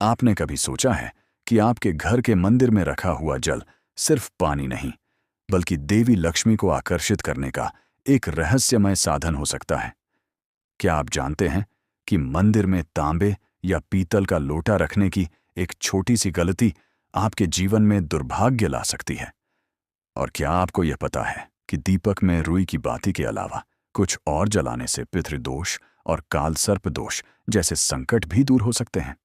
आपने कभी सोचा है कि आपके घर के मंदिर में रखा हुआ जल सिर्फ पानी नहीं, बल्कि देवी लक्ष्मी को आकर्षित करने का एक रहस्यमय साधन हो सकता है? क्या आप जानते हैं कि मंदिर में तांबे या पीतल का लोटा रखने की एक छोटी सी गलती आपके जीवन में दुर्भाग्य ला सकती है? और क्या आपको यह पता है कि दीपक में रुई की बाती के अलावा कुछ और जलाने से पितृदोष और काल सर्प दोष जैसे संकट भी दूर हो सकते हैं?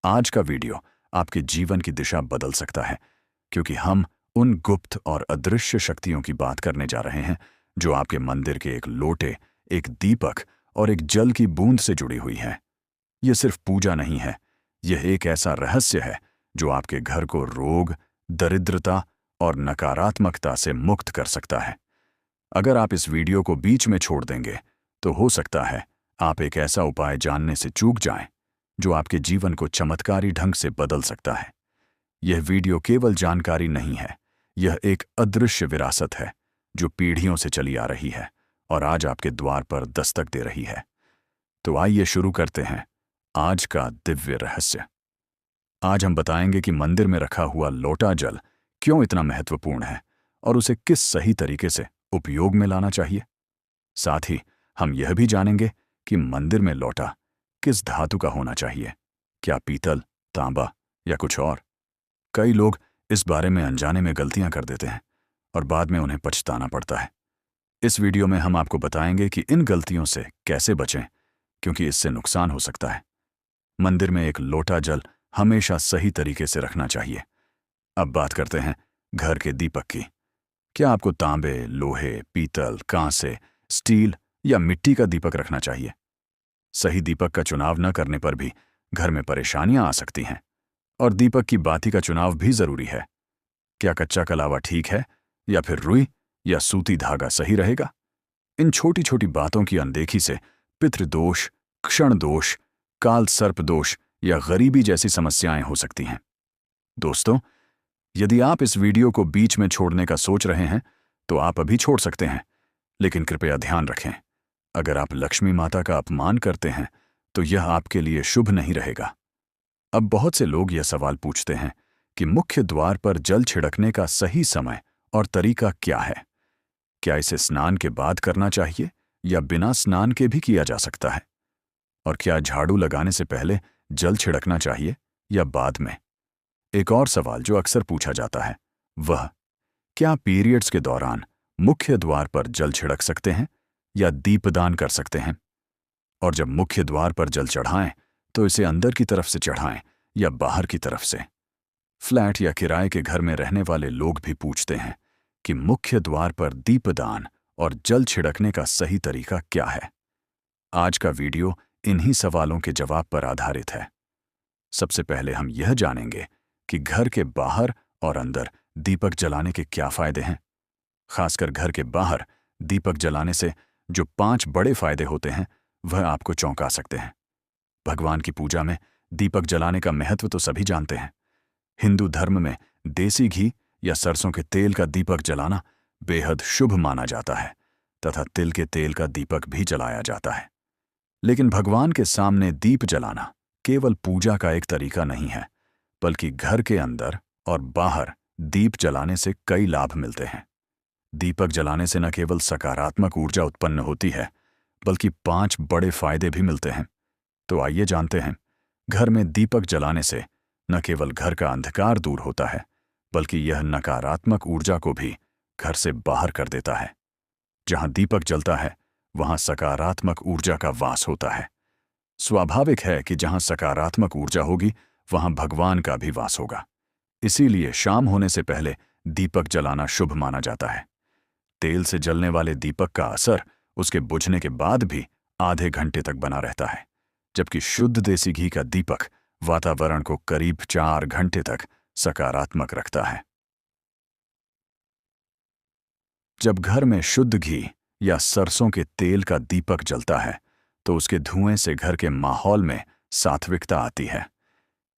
आज का वीडियो आपके जीवन की दिशा बदल सकता है, क्योंकि हम उन गुप्त और अदृश्य शक्तियों की बात करने जा रहे हैं जो आपके मंदिर के एक लोटे, एक दीपक और एक जल की बूंद से जुड़ी हुई हैं। यह सिर्फ पूजा नहीं है, यह एक ऐसा रहस्य है जो आपके घर को रोग, दरिद्रता और नकारात्मकता से मुक्त कर सकता है। अगर आप इस वीडियो को बीच में छोड़ देंगे तो हो सकता है आप एक ऐसा उपाय जानने से चूक जाएं जो आपके जीवन को चमत्कारी ढंग से बदल सकता है। यह वीडियो केवल जानकारी नहीं है, यह एक अदृश्य विरासत है जो पीढ़ियों से चली आ रही है और आज आपके द्वार पर दस्तक दे रही है। तो आइए शुरू करते हैं आज का दिव्य रहस्य। आज हम बताएंगे कि मंदिर में रखा हुआ लोटा जल क्यों इतना महत्वपूर्ण है और उसे किस सही तरीके से उपयोग में लाना चाहिए। साथ ही हम यह भी जानेंगे कि मंदिर में लोटा किस धातु का होना चाहिए, क्या पीतल, तांबा या कुछ और। कई लोग इस बारे में अनजाने में गलतियां कर देते हैं और बाद में उन्हें पछताना पड़ता है। इस वीडियो में हम आपको बताएंगे कि इन गलतियों से कैसे बचें, क्योंकि इससे नुकसान हो सकता है। मंदिर में एक लोटा जल हमेशा सही तरीके से रखना चाहिए। अब बात करते हैं घर के दीपक की। क्या आपको तांबे, लोहे, पीतल, कांसे, स्टील या मिट्टी का दीपक रखना चाहिए? सही दीपक का चुनाव न करने पर भी घर में परेशानियां आ सकती हैं, और दीपक की बाती का चुनाव भी जरूरी है। क्या कच्चा कलावा ठीक है या फिर रुई या सूती धागा सही रहेगा? इन छोटी छोटी बातों की अनदेखी से पितृदोष, क्षण दोष, काल सर्प दोष या गरीबी जैसी समस्याएं हो सकती हैं। दोस्तों, यदि आप इस वीडियो को बीच में छोड़ने का सोच रहे हैं तो आप अभी छोड़ सकते हैं, लेकिन कृपया ध्यान रखें, अगर आप लक्ष्मी माता का अपमान करते हैं तो यह आपके लिए शुभ नहीं रहेगा। अब बहुत से लोग यह सवाल पूछते हैं कि मुख्य द्वार पर जल छिड़कने का सही समय और तरीका क्या है? क्या इसे स्नान के बाद करना चाहिए या बिना स्नान के भी किया जा सकता है? और क्या झाड़ू लगाने से पहले जल छिड़कना चाहिए या बाद में? एक और सवाल जो अक्सर पूछा जाता है वह, क्या पीरियड्स के दौरान मुख्य द्वार पर जल छिड़क सकते हैं या दीपदान कर सकते हैं? और जब मुख्य द्वार पर जल चढ़ाएं तो इसे अंदर की तरफ से चढ़ाएं या बाहर की तरफ से? फ्लैट या किराए के घर में रहने वाले लोग भी पूछते हैं कि मुख्य द्वार पर दीपदान और जल छिड़कने का सही तरीका क्या है। आज का वीडियो इन्हीं सवालों के जवाब पर आधारित है। सबसे पहले हम यह जानेंगे कि घर के बाहर और अंदर दीपक जलाने के क्या फायदे हैं। खासकर घर के बाहर दीपक जलाने से जो 5 बड़े फायदे होते हैं वह आपको चौंका सकते हैं। भगवान की पूजा में दीपक जलाने का महत्व तो सभी जानते हैं। हिंदू धर्म में देसी घी या सरसों के तेल का दीपक जलाना बेहद शुभ माना जाता है तथा तिल के तेल का दीपक भी जलाया जाता है। लेकिन भगवान के सामने दीप जलाना केवल पूजा का एक तरीका नहीं है, बल्कि घर के अंदर और बाहर दीप जलाने से कई लाभ मिलते हैं। दीपक जलाने से न केवल सकारात्मक ऊर्जा उत्पन्न होती है, बल्कि 5 बड़े फायदे भी मिलते हैं। तो आइए जानते हैं। घर में दीपक जलाने से न केवल घर का अंधकार दूर होता है, बल्कि यह नकारात्मक ऊर्जा को भी घर से बाहर कर देता है। जहां दीपक जलता है वहां सकारात्मक ऊर्जा का वास होता है। स्वाभाविक है कि जहां सकारात्मक ऊर्जा होगी वहां भगवान का भी वास होगा। इसीलिए शाम होने से पहले दीपक जलाना शुभ माना जाता है। तेल से जलने वाले दीपक का असर उसके बुझने के बाद भी आधे घंटे तक बना रहता है, जबकि शुद्ध देसी घी का दीपक वातावरण को करीब 4 घंटे तक सकारात्मक रखता है। जब घर में शुद्ध घी या सरसों के तेल का दीपक जलता है तो उसके धुएं से घर के माहौल में सात्विकता आती है।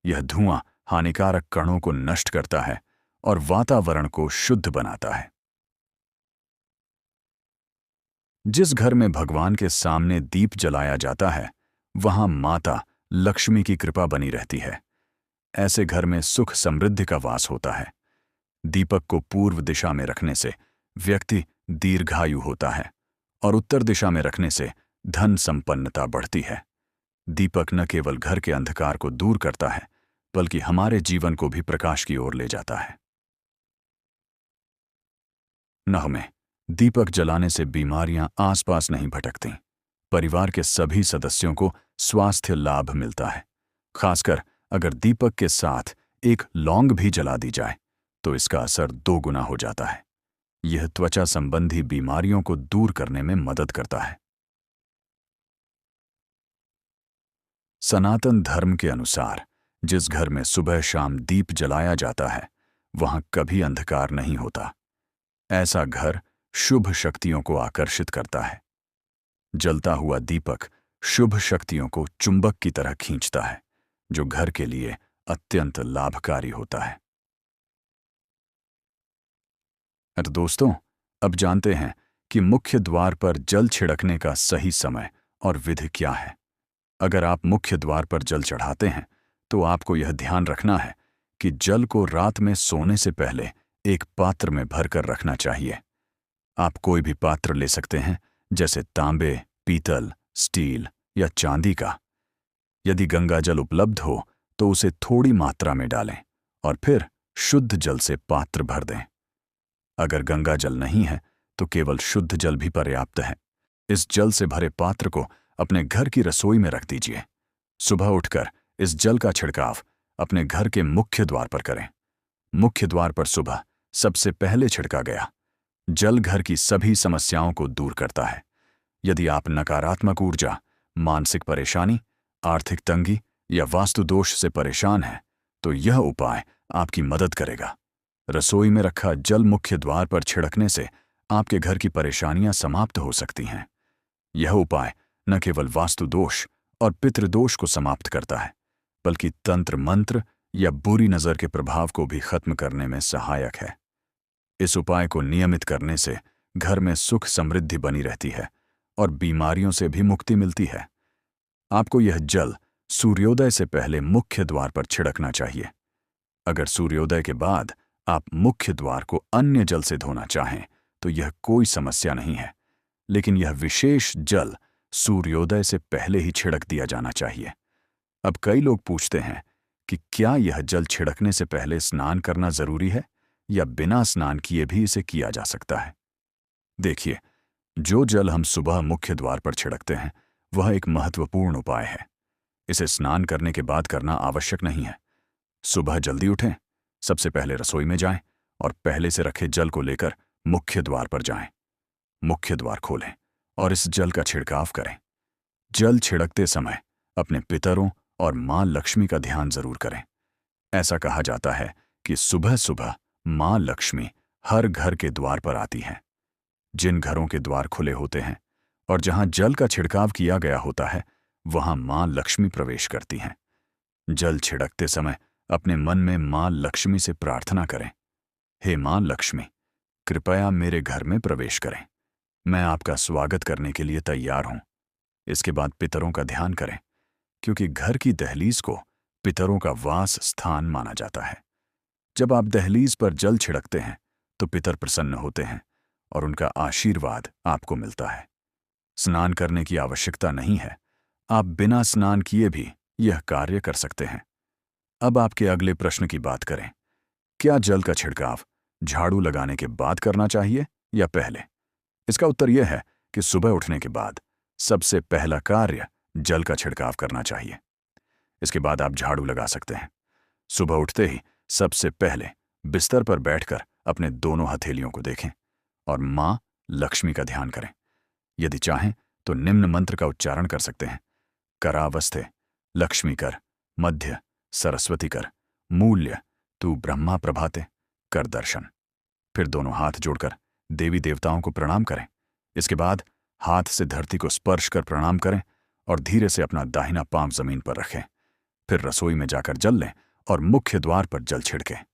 यह धुआं हानिकारक कणों को नष्ट करता है और वातावरण को शुद्ध बनाता है। जिस घर में भगवान के सामने दीप जलाया जाता है वहां माता लक्ष्मी की कृपा बनी रहती है। ऐसे घर में सुख समृद्धि का वास होता है। दीपक को पूर्व दिशा में रखने से व्यक्ति दीर्घायु होता है और उत्तर दिशा में रखने से धन संपन्नता बढ़ती है। दीपक न केवल घर के अंधकार को दूर करता है, बल्कि हमारे जीवन को भी प्रकाश की ओर ले जाता है। 9, दीपक जलाने से बीमारियां आसपास नहीं भटकती। परिवार के सभी सदस्यों को स्वास्थ्य लाभ मिलता है। खासकर अगर दीपक के साथ एक लौंग भी जला दी जाए तो इसका असर 2 गुना हो जाता है। यह त्वचा संबंधी बीमारियों को दूर करने में मदद करता है। सनातन धर्म के अनुसार जिस घर में सुबह शाम दीप जलाया जाता है वहां कभी अंधकार नहीं होता। ऐसा घर शुभ शक्तियों को आकर्षित करता है। जलता हुआ दीपक शुभ शक्तियों को चुंबक की तरह खींचता है, जो घर के लिए अत्यंत लाभकारी होता है। तो दोस्तों, अब जानते हैं कि मुख्य द्वार पर जल छिड़कने का सही समय और विधि क्या है। अगर आप मुख्य द्वार पर जल चढ़ाते हैं तो आपको यह ध्यान रखना है कि जल को रात में सोने से पहले एक पात्र में भरकर रखना चाहिए। आप कोई भी पात्र ले सकते हैं, जैसे तांबे, पीतल, स्टील या चांदी का। यदि गंगा जल उपलब्ध हो तो उसे थोड़ी मात्रा में डालें और फिर शुद्ध जल से पात्र भर दें। अगर गंगा जल नहीं है तो केवल शुद्ध जल भी पर्याप्त है। इस जल से भरे पात्र को अपने घर की रसोई में रख दीजिए। सुबह उठकर इस जल का छिड़काव अपने घर के मुख्य द्वार पर करें। मुख्य द्वार पर सुबह सबसे पहले छिड़का गया जल घर की सभी समस्याओं को दूर करता है। यदि आप नकारात्मक ऊर्जा, मानसिक परेशानी, आर्थिक तंगी या वास्तु दोष से परेशान हैं, तो यह उपाय आपकी मदद करेगा। रसोई में रखा जल मुख्य द्वार पर छिड़कने से आपके घर की परेशानियां समाप्त हो सकती हैं। यह उपाय न केवल वास्तु दोष और पितृदोष को समाप्त करता है, बल्कि तंत्र मंत्र या बुरी नजर के प्रभाव को भी खत्म करने में सहायक है। इस उपाय को नियमित करने से घर में सुख समृद्धि बनी रहती है और बीमारियों से भी मुक्ति मिलती है। आपको यह जल सूर्योदय से पहले मुख्य द्वार पर छिड़कना चाहिए। अगर सूर्योदय के बाद आप मुख्य द्वार को अन्य जल से धोना चाहें तो यह कोई समस्या नहीं है, लेकिन यह विशेष जल सूर्योदय से पहले ही छिड़क दिया जाना चाहिए। अब कई लोग पूछते हैं कि क्या यह जल छिड़कने से पहले स्नान करना जरूरी है या बिना स्नान किए भी इसे किया जा सकता है। देखिए, जो जल हम सुबह मुख्य द्वार पर छिड़कते हैं वह एक महत्वपूर्ण उपाय है। इसे स्नान करने के बाद करना आवश्यक नहीं है। सुबह जल्दी उठें, सबसे पहले रसोई में जाएं और पहले से रखे जल को लेकर मुख्य द्वार पर जाएं। मुख्य द्वार खोलें और इस जल का छिड़काव करें। जल छिड़कते समय अपने पितरों और मां लक्ष्मी का ध्यान जरूर करें। ऐसा कहा जाता है कि सुबह सुबह मां लक्ष्मी हर घर के द्वार पर आती हैं। जिन घरों के द्वार खुले होते हैं और जहां जल का छिड़काव किया गया होता है वहां मां लक्ष्मी प्रवेश करती हैं। जल छिड़कते समय अपने मन में मां लक्ष्मी से प्रार्थना करें, हे मां लक्ष्मी, कृपया मेरे घर में प्रवेश करें। मैं आपका स्वागत करने के लिए तैयार हूं। इसके बाद पितरों का ध्यान करें, क्योंकि घर की दहलीज को पितरों का वास स्थान माना जाता है। जब आप दहलीज पर जल छिड़कते हैं तो पितर प्रसन्न होते हैं और उनका आशीर्वाद आपको मिलता है। स्नान करने की आवश्यकता नहीं है। आप बिना स्नान किए भी यह कार्य कर सकते हैं। अब आपके अगले प्रश्न की बात करें। क्या जल का छिड़काव झाड़ू लगाने के बाद करना चाहिए या पहले? इसका उत्तर यह है कि सुबह उठने के बाद सबसे पहला कार्य जल का छिड़काव करना चाहिए। इसके बाद आप झाड़ू लगा सकते हैं। सुबह उठते ही सबसे पहले बिस्तर पर बैठकर अपने दोनों हथेलियों को देखें और मां लक्ष्मी का ध्यान करें। यदि चाहें तो निम्न मंत्र का उच्चारण कर सकते हैं। करावस्थे लक्ष्मी कर, मध्य सरस्वती कर, मूल्य तू ब्रह्मा प्रभाते, कर दर्शन। फिर दोनों हाथ जोड़कर देवी देवताओं को प्रणाम करें। इसके बाद हाथ से धरती को स्पर्श कर प्रणाम करें और धीरे से अपना दाहिना पांव जमीन पर रखें। फिर रसोई में जाकर जल लें और मुख्य द्वार पर जल छिड़कें।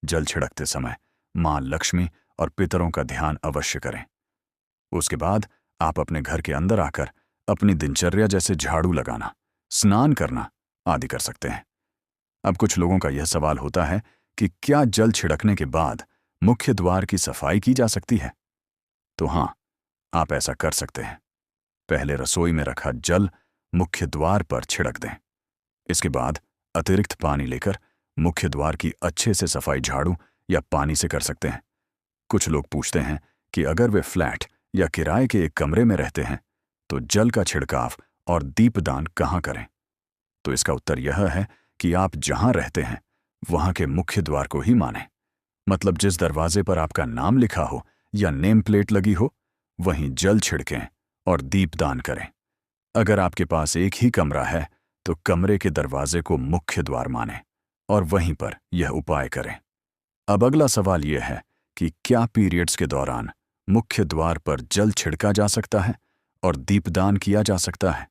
जल छिड़कते समय मां लक्ष्मी और पितरों का ध्यान अवश्य करें। उसके बाद आप अपने घर के अंदर आकर अपनी दिनचर्या जैसे झाड़ू लगाना, स्नान करना आदि कर सकते हैं। अब कुछ लोगों का यह सवाल होता है कि क्या जल छिड़कने के बाद मुख्य द्वार की सफाई की जा सकती है? तो हाँ, आप ऐसा कर सकते हैं। पहले रसोई में रखा जल मुख्य द्वार पर छिड़क दें। इसके बाद अतिरिक्त पानी लेकर मुख्य द्वार की अच्छे से सफाई झाड़ू या पानी से कर सकते हैं। कुछ लोग पूछते हैं कि अगर वे फ्लैट या किराए के एक कमरे में रहते हैं तो जल का छिड़काव और दीपदान कहाँ करें? तो इसका उत्तर यह है कि आप जहां रहते हैं वहां के मुख्य द्वार को ही मानें। मतलब जिस दरवाजे पर आपका नाम लिखा हो या नेम प्लेट लगी हो, वहीं जल छिड़कें और दीपदान करें। अगर आपके पास एक ही कमरा है तो कमरे के दरवाजे को मुख्य द्वार मानें और वहीं पर यह उपाय करें। अब अगला सवाल यह है कि क्या पीरियड्स के दौरान मुख्य द्वार पर जल छिड़का जा सकता है और दीपदान किया जा सकता है?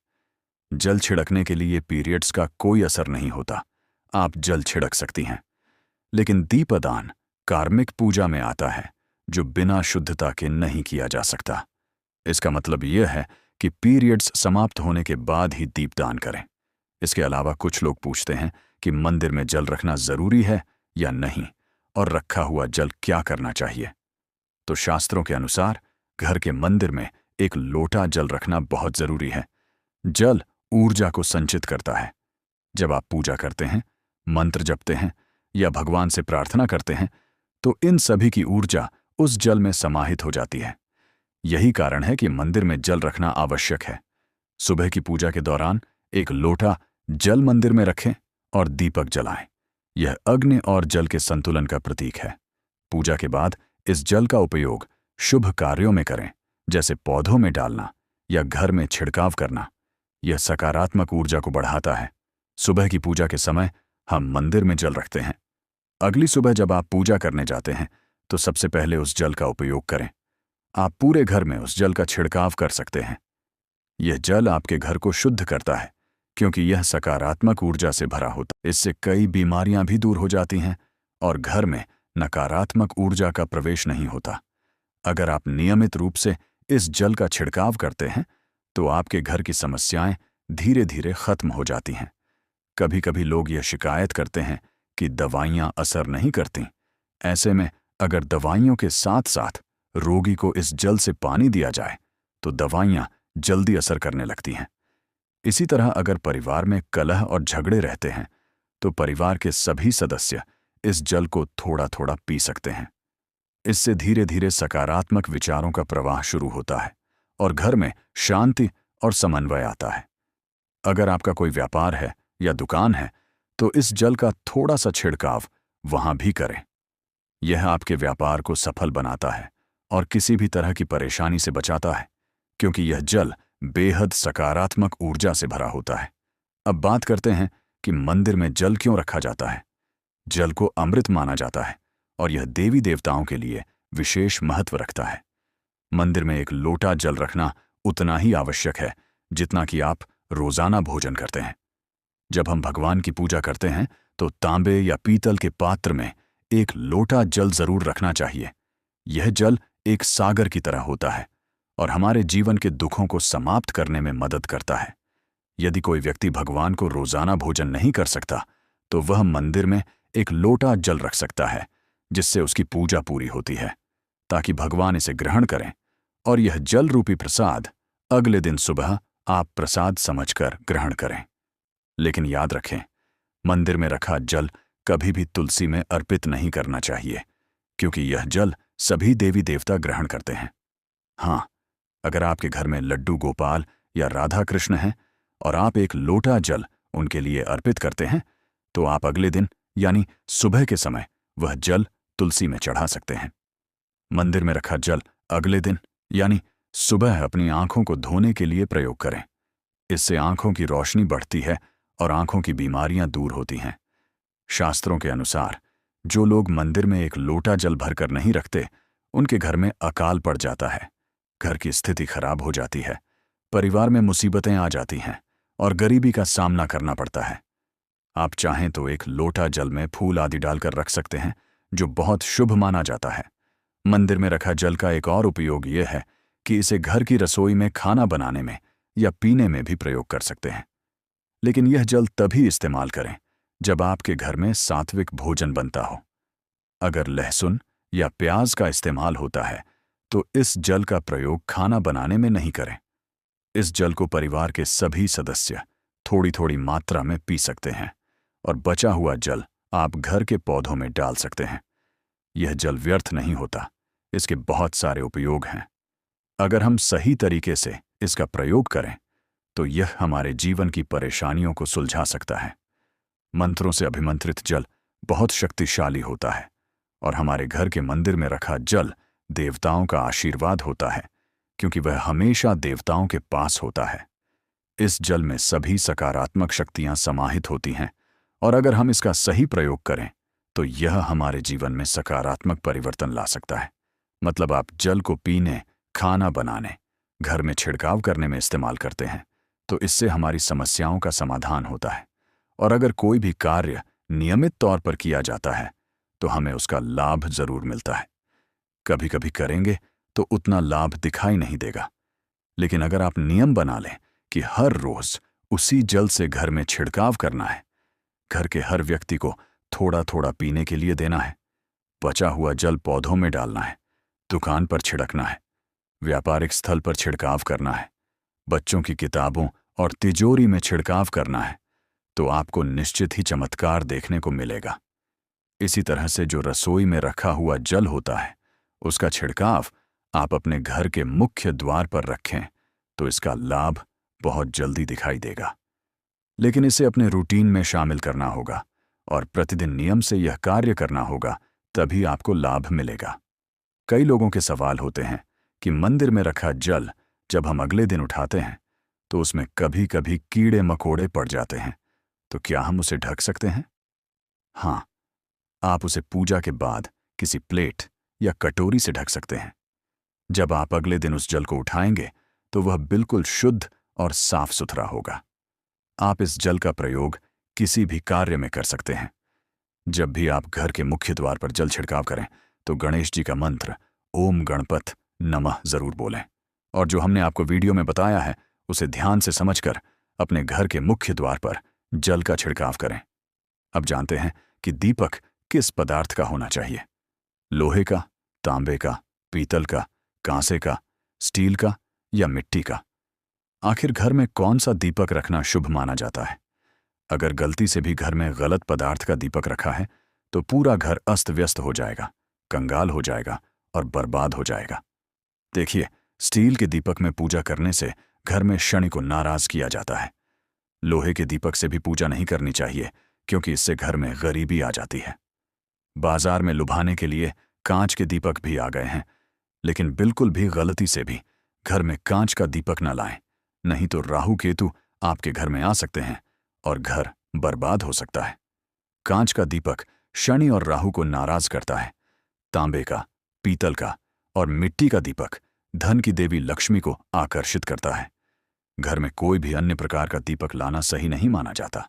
जल छिड़कने के लिए पीरियड्स का कोई असर नहीं होता, आप जल छिड़क सकती हैं। लेकिन दीपदान कार्मिक पूजा में आता है, जो बिना शुद्धता के नहीं किया जा सकता। इसका मतलब यह है कि पीरियड्स समाप्त होने के बाद ही दीपदान करें। इसके अलावा कुछ लोग पूछते हैं कि मंदिर में जल रखना जरूरी है या नहीं, और रखा हुआ जल क्या करना चाहिए। तो शास्त्रों के अनुसार घर के मंदिर में एक लोटा जल रखना बहुत जरूरी है। जल ऊर्जा को संचित करता है। जब आप पूजा करते हैं, मंत्र जपते हैं या भगवान से प्रार्थना करते हैं, तो इन सभी की ऊर्जा उस जल में समाहित हो जाती है। यही कारण है कि मंदिर में जल रखना आवश्यक है। सुबह की पूजा के दौरान एक लोटा जल मंदिर में रखें और दीपक जलाएं। यह अग्नि और जल के संतुलन का प्रतीक है। पूजा के बाद इस जल का उपयोग शुभ कार्यों में करें, जैसे पौधों में डालना या घर में छिड़काव करना। यह सकारात्मक ऊर्जा को बढ़ाता है। सुबह की पूजा के समय हम मंदिर में जल रखते हैं। अगली सुबह जब आप पूजा करने जाते हैं तो सबसे पहले उस जल का उपयोग करें। आप पूरे घर में उस जल का छिड़काव कर सकते हैं। यह जल आपके घर को शुद्ध करता है, क्योंकि यह सकारात्मक ऊर्जा से भरा होता है। इससे कई बीमारियां भी दूर हो जाती हैं और घर में नकारात्मक ऊर्जा का प्रवेश नहीं होता। अगर आप नियमित रूप से इस जल का छिड़काव करते हैं तो आपके घर की समस्याएं धीरे धीरे खत्म हो जाती हैं। कभी कभी लोग यह शिकायत करते हैं कि दवाइयां असर नहीं करती। ऐसे में अगर दवाइयों के साथ साथ रोगी को इस जल से पानी दिया जाए तो दवाइयां जल्दी असर करने लगती हैं। इसी तरह अगर परिवार में कलह और झगड़े रहते हैं तो परिवार के सभी सदस्य इस जल को थोड़ा थोड़ा पी सकते हैं। इससे धीरे धीरे सकारात्मक विचारों का प्रवाह शुरू होता है और घर में शांति और समन्वय आता है। अगर आपका कोई व्यापार है या दुकान है तो इस जल का थोड़ा सा छिड़काव वहां भी करें। यह आपके व्यापार को सफल बनाता है और किसी भी तरह की परेशानी से बचाता है, क्योंकि यह जल बेहद सकारात्मक ऊर्जा से भरा होता है। अब बात करते हैं कि मंदिर में जल क्यों रखा जाता है। जल को अमृत माना जाता है और यह देवी देवताओं के लिए विशेष महत्व रखता है। मंदिर में एक लोटा जल रखना उतना ही आवश्यक है जितना कि आप रोजाना भोजन करते हैं। जब हम भगवान की पूजा करते हैं तो तांबे या पीतल के पात्र में एक लोटा जल जरूर रखना चाहिए। यह जल एक सागर की तरह होता है और हमारे जीवन के दुखों को समाप्त करने में मदद करता है। यदि कोई व्यक्ति भगवान को रोजाना भोजन नहीं कर सकता तो वह मंदिर में एक लोटा जल रख सकता है, जिससे उसकी पूजा पूरी होती है, ताकि भगवान इसे ग्रहण करें और यह जल रूपी प्रसाद अगले दिन सुबह आप प्रसाद समझकर ग्रहण करें। लेकिन याद रखें, मंदिर में रखा जल कभी भी तुलसी में अर्पित नहीं करना चाहिए, क्योंकि यह जल सभी देवी देवता ग्रहण करते हैं। हाँ, अगर आपके घर में लड्डू गोपाल या राधा कृष्ण हैं और आप एक लोटा जल उनके लिए अर्पित करते हैं तो आप अगले दिन यानी सुबह के समय वह जल तुलसी में चढ़ा सकते हैं। मंदिर में रखा जल अगले दिन यानी सुबह अपनी आंखों को धोने के लिए प्रयोग करें। इससे आंखों की रोशनी बढ़ती है और आंखों की बीमारियां दूर होती हैं। शास्त्रों के अनुसार जो लोग मंदिर में एक लोटा जल भरकर नहीं रखते, उनके घर में अकाल पड़ जाता है, घर की स्थिति खराब हो जाती है, परिवार में मुसीबतें आ जाती हैं और गरीबी का सामना करना पड़ता है। आप चाहें तो एक लोटा जल में फूल आदि डालकर रख सकते हैं, जो बहुत शुभ माना जाता है। मंदिर में रखा जल का एक और उपयोग यह है कि इसे घर की रसोई में खाना बनाने में या पीने में भी प्रयोग कर सकते हैं। लेकिन यह जल तभी इस्तेमाल करें जब आपके घर में सात्विक भोजन बनता हो। अगर लहसुन या प्याज का इस्तेमाल होता है तो इस जल का प्रयोग खाना बनाने में नहीं करें। इस जल को परिवार के सभी सदस्य थोड़ी थोड़ी मात्रा में पी सकते हैं और बचा हुआ जल आप घर के पौधों में डाल सकते हैं। यह जल व्यर्थ नहीं होता, इसके बहुत सारे उपयोग हैं। अगर हम सही तरीके से इसका प्रयोग करें तो यह हमारे जीवन की परेशानियों को सुलझा सकता है। मंत्रों से अभिमंत्रित जल बहुत शक्तिशाली होता है और हमारे घर के मंदिर में रखा जल देवताओं का आशीर्वाद होता है, क्योंकि वह हमेशा देवताओं के पास होता है। इस जल में सभी सकारात्मक शक्तियां समाहित होती हैं और अगर हम इसका सही प्रयोग करें तो यह हमारे जीवन में सकारात्मक परिवर्तन ला सकता है। मतलब आप जल को पीने, खाना बनाने, घर में छिड़काव करने में इस्तेमाल करते हैं तो इससे हमारी समस्याओं का समाधान होता है। और अगर कोई भी कार्य नियमित तौर पर किया जाता है तो हमें उसका लाभ जरूर मिलता है। कभी कभी करेंगे तो उतना लाभ दिखाई नहीं देगा, लेकिन अगर आप नियम बना लें कि हर रोज उसी जल से घर में छिड़काव करना है, घर के हर व्यक्ति को थोड़ा थोड़ा पीने के लिए देना है, बचा हुआ जल पौधों में डालना है, दुकान पर छिड़कना है, व्यापारिक स्थल पर छिड़काव करना है, बच्चों की किताबों और तिजोरी में छिड़काव करना है, तो आपको निश्चित ही चमत्कार देखने को मिलेगा। इसी तरह से जो रसोई में रखा हुआ जल होता है उसका छिड़काव आप अपने घर के मुख्य द्वार पर रखें तो इसका लाभ बहुत जल्दी दिखाई देगा। लेकिन इसे अपने रूटीन में शामिल करना होगा और प्रतिदिन नियम से यह कार्य करना होगा, तभी आपको लाभ मिलेगा। कई लोगों के सवाल होते हैं कि मंदिर में रखा जल जब हम अगले दिन उठाते हैं तो उसमें कभी कभी कीड़े मकोड़े पड़ जाते हैं, तो क्या हम उसे ढक सकते हैं? हाँ, आप उसे पूजा के बाद किसी प्लेट या कटोरी से ढक सकते हैं। जब आप अगले दिन उस जल को उठाएंगे तो वह बिल्कुल शुद्ध और साफ सुथरा होगा। आप इस जल का प्रयोग किसी भी कार्य में कर सकते हैं। जब भी आप घर के मुख्य द्वार पर जल छिड़काव करें तो गणेश जी का मंत्र ओम गणपत नमः जरूर बोलें और जो हमने आपको वीडियो में बताया है उसे ध्यान से समझकर अपने घर के मुख्य द्वार पर जल का छिड़काव करें। अब जानते हैं कि दीपक किस पदार्थ का होना चाहिए। लोहे का, तांबे का, पीतल का, कांसे का, स्टील का या मिट्टी का। आखिर घर में कौन सा दीपक रखना शुभ माना जाता है? अगर गलती से भी घर में गलत पदार्थ का दीपक रखा है तो पूरा घर अस्त व्यस्त हो जाएगा, कंगाल हो जाएगा और बर्बाद हो जाएगा। देखिए, स्टील के दीपक में पूजा करने से घर में शनि को नाराज किया जाता है। लोहे के दीपक से भी पूजा नहीं करनी चाहिए, क्योंकि इससे घर में गरीबी आ जाती है। बाजार में लुभाने के लिए कांच के दीपक भी आ गए हैं, लेकिन बिल्कुल भी गलती से भी घर में कांच का दीपक न लाएं, नहीं तो राहु केतु आपके घर में आ सकते हैं और घर बर्बाद हो सकता है। कांच का दीपक शनि और राहु को नाराज करता है। तांबे का, पीतल का और मिट्टी का दीपक धन की देवी लक्ष्मी को आकर्षित करता है। घर में कोई भी अन्य प्रकार का दीपक लाना सही नहीं माना जाता।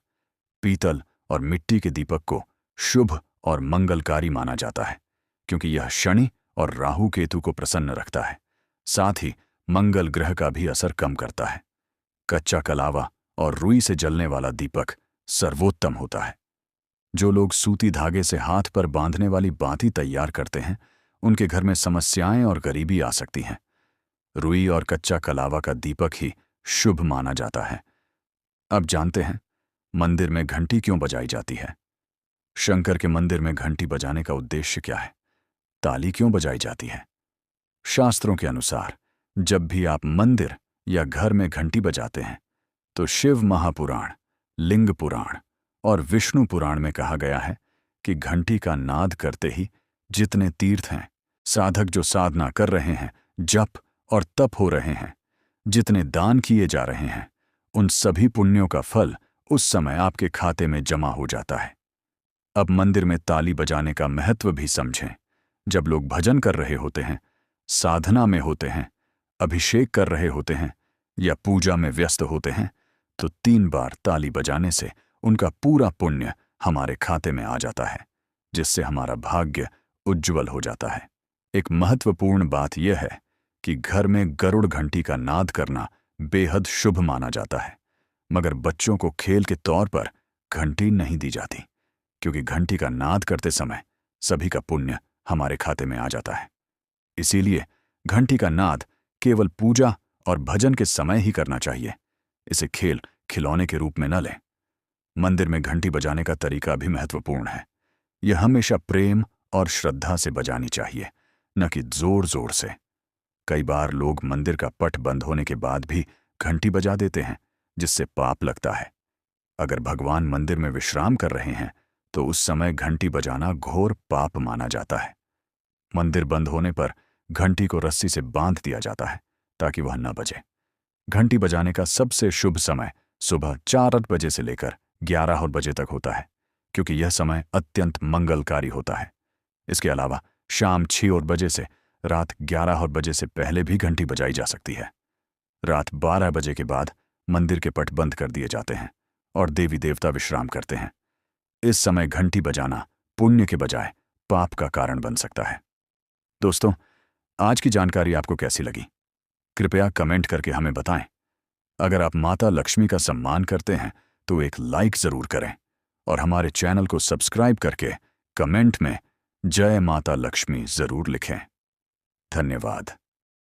पीतल और मिट्टी के दीपक को शुभ और मंगलकारी माना जाता है, क्योंकि यह शनि और राहु केतु को प्रसन्न रखता है, साथ ही मंगल ग्रह का भी असर कम करता है। कच्चा कलावा और रुई से जलने वाला दीपक सर्वोत्तम होता है। जो लोग सूती धागे से हाथ पर बांधने वाली बाती तैयार करते हैं उनके घर में समस्याएं और गरीबी आ सकती हैं। रुई और कच्चा कलावा का दीपक ही शुभ माना जाता है। अब जानते हैं मंदिर में घंटी क्यों बजाई जाती है। शंकर के मंदिर में घंटी बजाने का उद्देश्य क्या है? ताली क्यों बजाई जाती है? शास्त्रों के अनुसार जब भी आप मंदिर या घर में घंटी बजाते हैं तो शिव महापुराण, लिंग पुराण और विष्णु पुराण में कहा गया है कि घंटी का नाद करते ही जितने तीर्थ हैं, साधक जो साधना कर रहे हैं, जप और तप हो रहे हैं, जितने दान किए जा रहे हैं, उन सभी पुण्यों का फल उस समय आपके खाते में जमा हो जाता है। अब मंदिर में ताली बजाने का महत्व भी समझें। जब लोग भजन कर रहे होते हैं, साधना में होते हैं, अभिषेक कर रहे होते हैं या पूजा में व्यस्त होते हैं तो 3 बार ताली बजाने से उनका पूरा पुण्य हमारे खाते में आ जाता है, जिससे हमारा भाग्य उज्ज्वल हो जाता है। एक महत्वपूर्ण बात यह है कि घर में गरुड़ घंटी का नाद करना बेहद शुभ माना जाता है, मगर बच्चों को खेल के तौर पर घंटी नहीं दी जाती, क्योंकि घंटी का नाद करते समय सभी का पुण्य हमारे खाते में आ जाता है। इसीलिए घंटी का नाद केवल पूजा और भजन के समय ही करना चाहिए। इसे खेल खिलौने के रूप में न लें। मंदिर में घंटी बजाने का तरीका भी महत्वपूर्ण है। यह हमेशा प्रेम और श्रद्धा से बजानी चाहिए, न कि जोर जोर से। कई बार लोग मंदिर का पट बंद होने के बाद भी घंटी बजा देते हैं, जिससे पाप लगता है। अगर भगवान मंदिर में विश्राम कर रहे हैं तो उस समय घंटी बजाना घोर पाप माना जाता है। मंदिर बंद होने पर घंटी को रस्सी से बांध दिया जाता है ताकि वह न बजे। घंटी बजाने का सबसे शुभ समय सुबह 4 बजे से लेकर 11 बजे तक होता है, क्योंकि यह समय अत्यंत मंगलकारी होता है। इसके अलावा शाम 6 बजे से रात 11 बजे से पहले भी घंटी बजाई जा सकती है। रात 12 बजे के बाद मंदिर के पट बंद कर दिए जाते हैं और देवी देवता विश्राम करते हैं। इस समय घंटी बजाना पुण्य के बजाय पाप का कारण बन सकता है। दोस्तों, आज की जानकारी आपको कैसी लगी? कृपया कमेंट करके हमें बताएं। अगर आप माता लक्ष्मी का सम्मान करते हैं तो एक लाइक जरूर करें और हमारे चैनल को सब्सक्राइब करके कमेंट में जय माता लक्ष्मी जरूर लिखें। धन्यवाद।